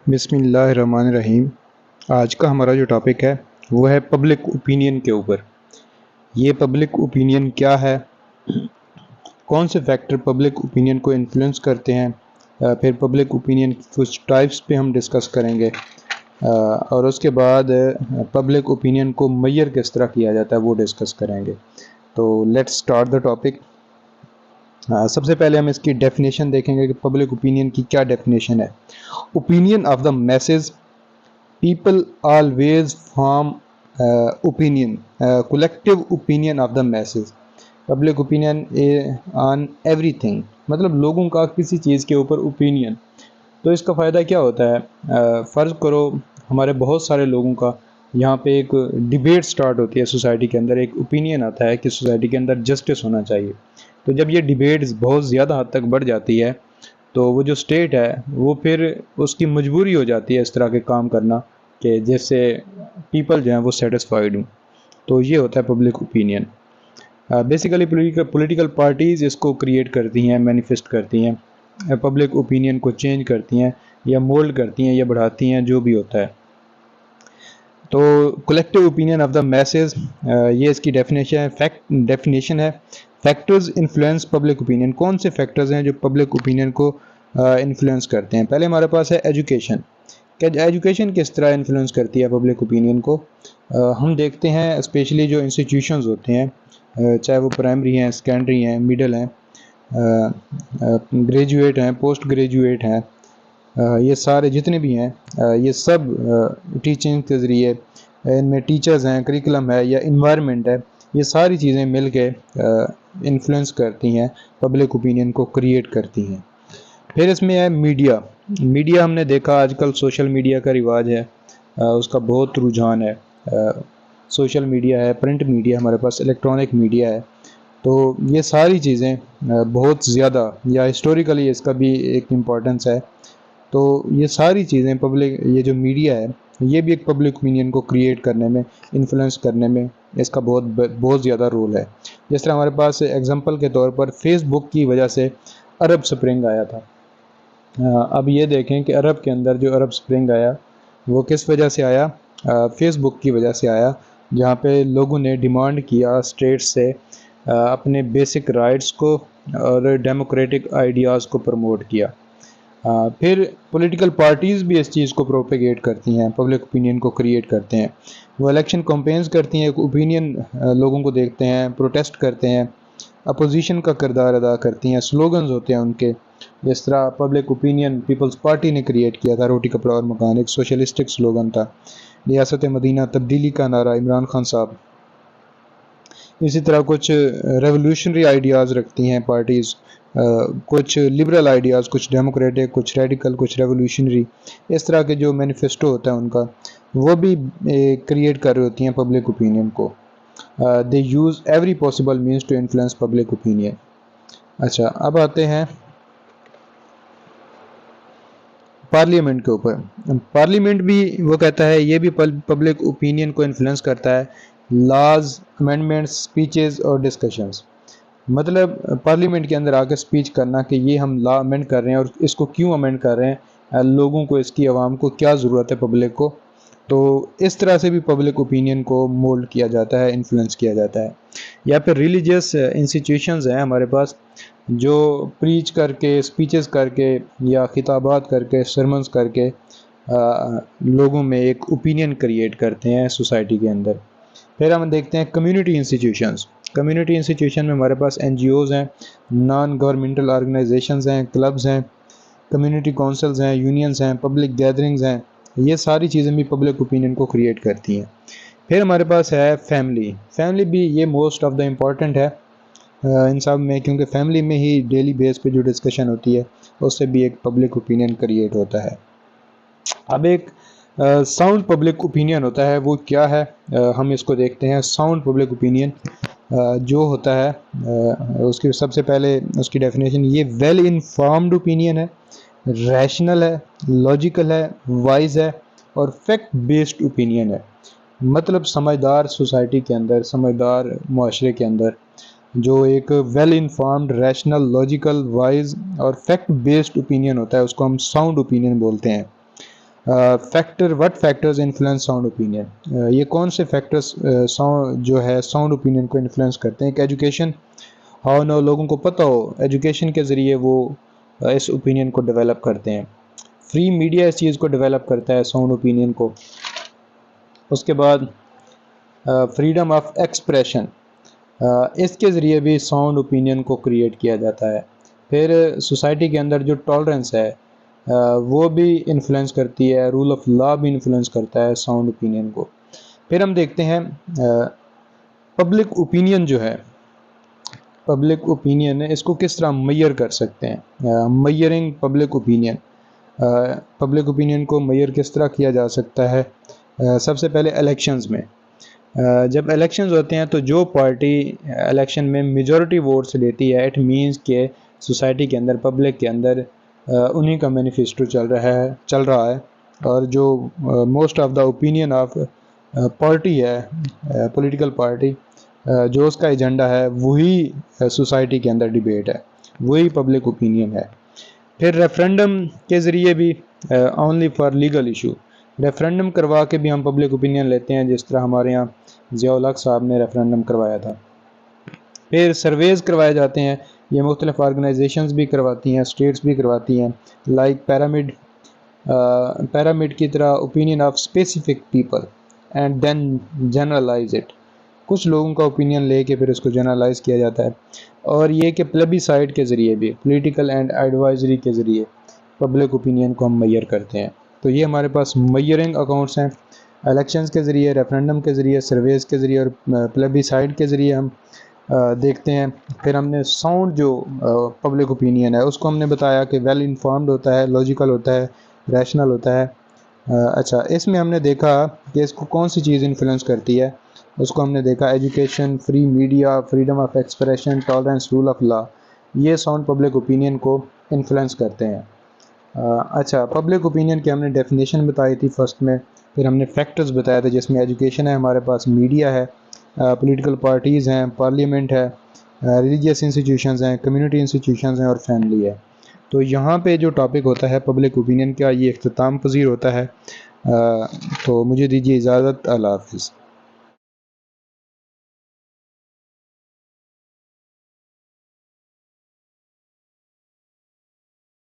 بسم اللہ الرحمن الرحیم۔ آج کا ہمارا جو ٹاپک ہے وہ ہے پبلک اوپینین کے اوپر۔ یہ پبلک اوپینین کیا ہے، کون سے فیکٹر پبلک اوپینین کو انفلوئنس کرتے ہیں، پھر پبلک اوپینین کی کچھ ٹائپس پہ ہم ڈسکس کریں گے، اور اس کے بعد پبلک اوپینین کو میئر کس طرح کیا جاتا ہے وہ ڈسکس کریں گے۔ تو لیٹس اسٹارٹ دا ٹاپک۔ سب سے پہلے ہم اس کی ڈیفینیشن دیکھیں گے کہ پبلک اوپینین کی کیا ڈیفینیشن ہے۔ Opinion of the masses, people always form opinion, collective opinion of the masses. Public opinion on everything، مطلب لوگوں کا کسی چیز کے اوپر اوپینین۔ تو اس کا فائدہ کیا ہوتا ہے؟ فرض کرو ہمارے بہت سارے لوگوں کا یہاں پہ ایک ڈیبیٹ سٹارٹ ہوتی ہے سوسائٹی کے اندر، ایک اوپینین آتا ہے کہ سوسائٹی کے اندر جسٹس ہونا چاہیے۔ تو جب یہ ڈیبیٹ بہت زیادہ حد تک بڑھ جاتی ہے تو وہ جو اسٹیٹ ہے وہ پھر اس کی مجبوری ہو جاتی ہے اس طرح کے کام کرنا کہ جس سے پیپل جو ہیں وہ سیٹسفائیڈ ہوں۔ تو یہ ہوتا ہے public opinion. Basically political parties اس کو کریٹ کرتی ہیں، مینیفیسٹ کرتی ہیں، پبلک اوپینین کو چینج کرتی ہیں یا مولڈ کرتی ہیں یا بڑھاتی ہیں، جو بھی ہوتا ہے۔ تو collective opinion of the masses, یہ اس کی ڈیفینیشن ہے۔ فیکٹرز انفلوئنس پبلک اوپینین، کون سے فیکٹرز ہیں جو پبلک اوپینین کو انفلوئنس کرتے ہیں؟ پہلے ہمارے پاس ہے ایجوکیشن، کہ ایجوکیشن کس طرح انفلوئنس کرتی ہے پبلک اوپینین کو۔ ہم دیکھتے ہیں اسپیشلی جو انسٹیٹیوشنز ہوتے ہیں، چاہے وہ پرائمری ہیں، سیکنڈری ہیں، مڈل ہیں، گریجویٹ ہیں، پوسٹ گریجویٹ ہیں، یہ سارے جتنے بھی ہیں یہ سب ٹیچنگ کے ذریعے، ان میں ٹیچرز ہیں، کریکولم ہے یا انوائرمنٹ ہے، یہ ساری چیزیں مل کے انفلوئنس کرتی ہیں، پبلک اوپینین کو کریٹ کرتی ہیں۔ پھر اس میں ہے میڈیا۔ میڈیا ہم نے دیکھا آج کل سوشل میڈیا کا رواج ہے، اس کا بہت رجحان ہے۔ سوشل میڈیا ہے، پرنٹ میڈیا، ہمارے پاس الیکٹرانک میڈیا ہے۔ تو یہ ساری چیزیں بہت زیادہ، یا ہسٹوریکلی اس کا بھی ایک امپورٹنس ہے۔ تو یہ ساری چیزیں یہ جو میڈیا ہے یہ بھی ایک پبلک اوپینین کو کریٹ کرنے میں، انفلوئنس کرنے میں اس کا بہت زیادہ رول ہے۔ جس طرح ہمارے پاس ایگزامپل کے طور پر فیس بک کی وجہ سے عرب سپرنگ آیا تھا۔ اب یہ دیکھیں کہ عرب کے اندر جو عرب سپرنگ آیا وہ کس وجہ سے آیا؟ فیس بک کی وجہ سے آیا، جہاں پہ لوگوں نے ڈیمانڈ کیا اسٹیٹ سے اپنے بیسک رائٹس کو اور ڈیموکریٹک آئیڈیاز کو پروموٹ کیا۔ پھر پولیٹیکل پارٹیز بھی اس چیز کو پروپیگیٹ کرتی ہیں، پبلک اوپینین کو کریٹ کرتے ہیں۔ وہ الیکشن کمپینز کرتی ہیں، ایک اوپینین لوگوں کو دیکھتے ہیں، پروٹیسٹ کرتے ہیں، اپوزیشن کا کردار ادا کرتی ہیں، سلوگنز ہوتے ہیں ان کے، جس طرح پبلک اوپینین پیپلز پارٹی نے کریٹ کیا تھا، روٹی کپڑا اور مکان، ایک سوشلسٹک سلوگن تھا۔ ریاست مدینہ تبدیلی کا نعرہ، عمران خان صاحب۔ اسی طرح کچھ ریولوشنری آئیڈیاز رکھتی ہیں پارٹیز، کچھ لبرل آئیڈیاز، کچھ ڈیموکریٹک، کچھ ریڈیکل، کچھ ریولوشنری، اس طرح کے جو مینیفیسٹو ہوتا ہے ان کا، وہ بھی کریٹ کر رہی ہوتی ہیں پبلک اوپینین کو۔ They use every possible means to influence public opinion. اچھا، اب آتے ہیں پارلیمنٹ کے اوپر۔ پارلیمنٹ بھی وہ کہتا ہے یہ بھی پبلک اوپینین کو انفلوئنس کرتا ہے، لاز، امینڈمنٹس، سپیچز اور ڈسکشنز۔ مطلب پارلیمنٹ کے اندر آ کے سپیچ کرنا کہ یہ ہم لا امینڈ کر رہے ہیں اور اس کو کیوں امینڈ کر رہے ہیں، لوگوں کو، اس کی عوام کو کیا ضرورت ہے، پبلک کو۔ تو اس طرح سے بھی پبلک اوپینین کو مولڈ کیا جاتا ہے، انفلوئنس کیا جاتا ہے۔ یا پھر ریلیجیس انسٹیٹیوشنز ہیں ہمارے پاس جو پریچ کر کے، سپیچز کر کے یا خطابات کر کے، سرمنز کر کے لوگوں میں ایک اوپینین کریٹ کرتے ہیں سوسائٹی کے اندر۔ پھر ہم دیکھتے ہیں کمیونٹی انسٹیٹیوشنز۔ کمیونٹی انسٹیٹیوشن میں ہمارے پاس این جی اوز ہیں، نان گورنمنٹل آرگنائزیشنز ہیں، کلبز ہیں، کمیونٹی کونسلز ہیں، یونینز ہیں، پبلک گیدرنگز ہیں۔ یہ ساری چیزیں بھی پبلک اوپینین کو کریٹ کرتی ہیں۔ پھر ہمارے پاس ہے فیملی۔ فیملی بھی یہ موسٹ آف دا امپورٹنٹ ہے ان سب میں، کیونکہ فیملی میں ہی ڈیلی بیس پہ جو ڈسکشن ہوتی ہے اس سے بھی ایک پبلک اوپینین کریٹ ہوتا ہے۔ اب ایک ساؤنڈ پبلک اوپینین ہوتا ہے، وہ کیا ہے؟ ہم اس کو دیکھتے ہیں۔ ساؤنڈ پبلک اوپینین جو ہوتا ہے اس کی سب سے پہلے اس کی ڈیفینیشن، یہ ویل انفارمڈ اوپینین ہے، ریشنل ہے، لاجیکل ہے، وائز ہے اور فیکٹ بیسڈ اوپینین ہے۔ مطلب سمجھدار سوسائٹی کے اندر، سمجھدار معاشرے کے اندر جو ایک well informed, rational, logical, wise اور فیکٹ بیسڈ اوپینین ہوتا ہے اس کو ہم ساؤنڈ اوپینین بولتے ہیں۔ Factor what factors influence sound opinion, یہ کون سے فیکٹرز جو ہے ساؤنڈ اوپینین کو انفلوئنس کرتے ہیں؟ کہ ایجوکیشن، ہاؤ نو، لوگوں کو پتہ ہو، ایجوکیشن کے ذریعے وہ اس اوپینین کو ڈیولپ کرتے ہیں۔ فری میڈیا اس چیز کو ڈیولپ کرتا ہے ساؤنڈ اوپینین کو۔ اس کے بعد فریڈم آف ایکسپریشن، اس کے ذریعے بھی ساؤنڈ اوپینین کو کریٹ کیا جاتا ہے۔ پھر سوسائٹی کے اندر جو ٹالرنس ہے وہ بھی انفلوئنس کرتی ہے، رول آف لا بھی انفلوئنس کرتا ہے ساؤنڈ اوپینین کو۔ پھر ہم دیکھتے ہیں پبلک اوپینین جو ہے، پبلک اوپینین اس کو کس طرح میئر کر سکتے ہیں، میئرنگ پبلک اوپینین۔ پبلک اوپینین کو میئر کس طرح کیا جا سکتا ہے؟ سب سے پہلے الیکشنز میں، جب الیکشنز ہوتے ہیں تو جو پارٹی الیکشن میں میجورٹی ووٹس لیتی ہے، اٹ مینس کہ سوسائٹی کے اندر، پبلک کے اندر انہی کا مینیفیسٹو چل رہا ہے، اور جو most of the opinion of party ہے، پولیٹیکل پارٹی، جو اس کا ایجنڈا ہے وہی سوسائٹی کے اندر ڈیبیٹ ہے، وہی پبلک اوپینین ہے۔ پھر ریفرینڈم کے ذریعے بھی only for legal issue, referendum کروا کے بھی ہم پبلک اوپینین لیتے ہیں، جس طرح ہمارے یہاں ضیاء الحق صاحب نے ریفرینڈم کروایا تھا۔ پھر سرویز کروائے جاتے ہیں، یہ مختلف آرگنائزیشنز بھی کرواتی ہیں، اسٹیٹس بھی کرواتی ہیں، لائک پیرامڈ کی طرح opinion of specific people and then generalize it, کچھ لوگوں کا اوپینین لے کے پھر اس کو جنرلائز کیا جاتا ہے۔ اور یہ کہ پلیبیسائڈ کے ذریعے بھی، پولیٹیکل اینڈ ایڈوائزری کے ذریعے پبلک اوپینین کو ہم میئر کرتے ہیں۔ تو یہ ہمارے پاس میئرنگ اکاؤنٹس ہیں، الیکشنز کے ذریعے، ریفرینڈم کے ذریعے، سرویز کے ذریعے اور پلیبیسائڈ کے ذریعے ہم دیکھتے ہیں۔ پھر ہم نے ساؤنڈ جو پبلک اوپینین ہے اس کو ہم نے بتایا کہ ویل انفارمڈ ہوتا ہے، لاجیکل ہوتا ہے، ریشنل ہوتا ہے۔ اچھا، اس میں ہم نے دیکھا کہ اس کو کون سی چیز انفلوئنس کرتی ہے، اس کو ہم نے دیکھا education, free media, freedom of expression, tolerance, rule of law, یہ ساؤنڈ پبلک اوپینین کو انفلوئنس کرتے ہیں۔ اچھا، پبلک اوپینین کی ہم نے ڈیفینیشن بتائی تھی فرسٹ میں، پھر ہم نے فیکٹرز بتایا تھا جس میں ایجوکیشن ہے، ہمارے پاس میڈیا ہے، پولیٹیکل پارٹیز ہیں، پارلیمنٹ ہے، ریلیجیس انسٹیٹیوشنز ہیں، کمیونٹی انسٹیٹیوشنز ہیں، اور فیملی ہے۔ تو یہاں پہ جو ٹاپک ہوتا ہے پبلک اوپینین کا، یہ اختتام پذیر ہوتا ہے۔ تو مجھے دیجیے اجازت، اللہ حافظ۔